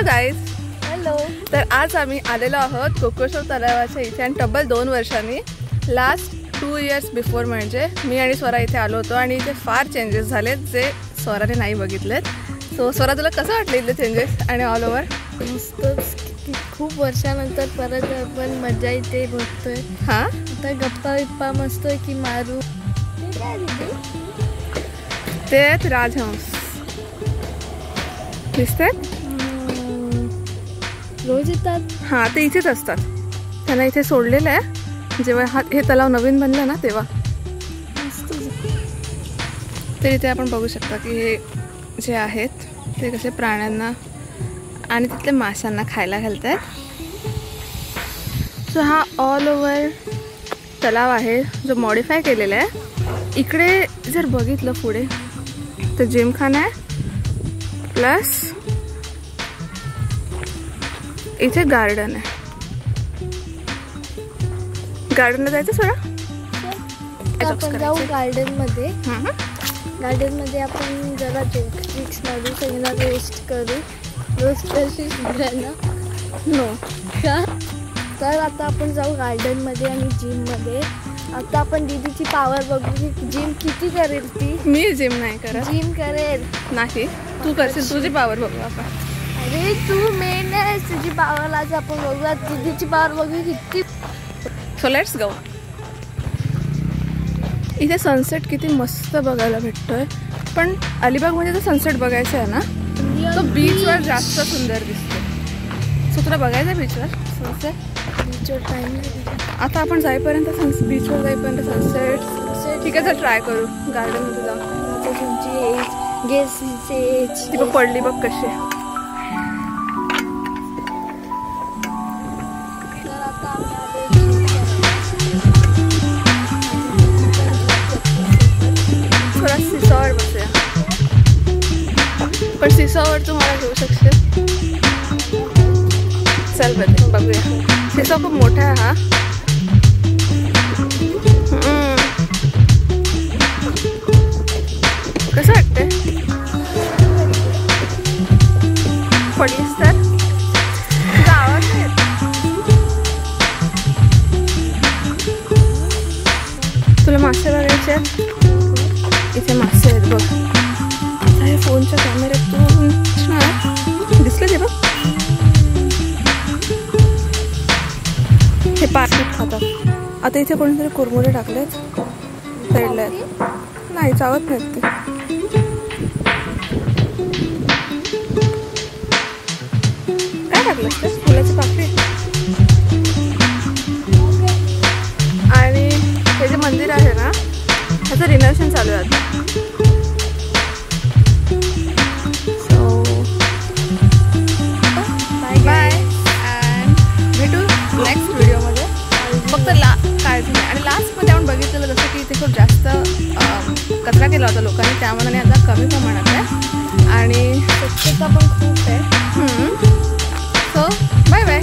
Guys, hello. तर आज आम्ही आलेलो आहोत कोकोश्वर तलावाच्या इथे आणि तब्बल 2 वर्षांनी. लास्ट 2 इयर्स बिफोर म्हणजे मी आणि स्वरा इथे आलो होतो आणि इथे फार चेंजेस झालेत जे स्वराने नाही बघितलेत. सो स्वरा, तुला कसं वाटलं इथले चेंजेस आणि ऑल ओव्हर? मस्तच, खूप वर्षानंतर परत आपण मजा इथे बघतोय. हां, आता गप्पा मस्त की मारू. ते काय ते आहेत राजहंस दिसतात, रोज येतात. हां, ते इथेच असतात. त्यांना इथे सोडलेलं आहे जेव्हा हे तलाव नवीन बनलं ना तेव्हा. तर इथे आपण बघू शकता की हे जे आहेत ते कसे प्राण्यांना आणि तिथल्या माशांना खायला घालतात. सो हा ऑल ओव्हर तलाव आहे जो मॉडिफाय केलेला आहे. इकडे जर बघितलं पुढे तर जिमखाना आहे, प्लस इथे गार्डन आहे. गार्डनला जायचं सोडा, आपण जाऊ गार्डन मध्ये. आपण जरा ट्रिक्स मारू, सगळ्यांना रोस्ट करू. रोस्ट करशील सगळ्यांना? नो का? तर आता आपण जाऊ गार्डन मध्ये आणि जिम मध्ये. आता आपण दीदीची पॉवर बघू की जिम किती करेल ती. मी जिम नाही करत. जिम करेल नाही, तू करशील. तुझी पॉवर बघू आपण. अरे तू मेन आहे, तुझी पॉवर आज आपण बघूया. दीदीची पॉवर बघू किती. So let's go. इथे सनसेट किती मस्त बघायला भेटतोय. पण अलिबागमध्ये जो सनसेट बघायचा आहे ना तो बीचवर जास्त सुंदर दिसतो. सो तुला बघायचं आहे बीचवर सनसेट? बीचवर टाइम आता आपण जाईपर्यंत बीचवर जाईपर्यंत सनसेट ठीक आहे. तर ट्राय करू गार्डनमध्ये जाऊन. तुमची एज गेसचे एज ती बघ पडली बघ कशी. थोडा सिसॉवर बसूया. पण सिसॉवर तू मला घेऊ शकशील? चल बघूया. सिसॉ खूप मोठा आहे हा. कसं वाटतंय? पडलीस तर तुझा आवाज नाही येत. तुला मासे बघायचे आहेत? इथे मासे आहेत बघ. आता हे फोनच्या कॅमेऱ्यातून दिसलं ते बघ. हे पाकीट खातात. आता इथे कोणीतरी कुरमुरे टाकलेत साईडला आहेत. नाही, चावत नाहीत ते. काय टाकलं ते? फुलाची पाकळी. आणि हे जे मंदिर आहे ना त्याचं रिनोव्हेशन चालू आहे आता. सो बाय अँड भेटू नेक्स्ट व्हिडिओमध्ये. फक्त काळजी नाही. आणि लास्टमध्ये आपण बघितलेलं जसं की इथे खूप जास्त कचरा केला होता लोकांनी, त्यामुळे आता कमी प्रमाणात आहे आणि स्वच्छता पण खूप आहे. So bye bye.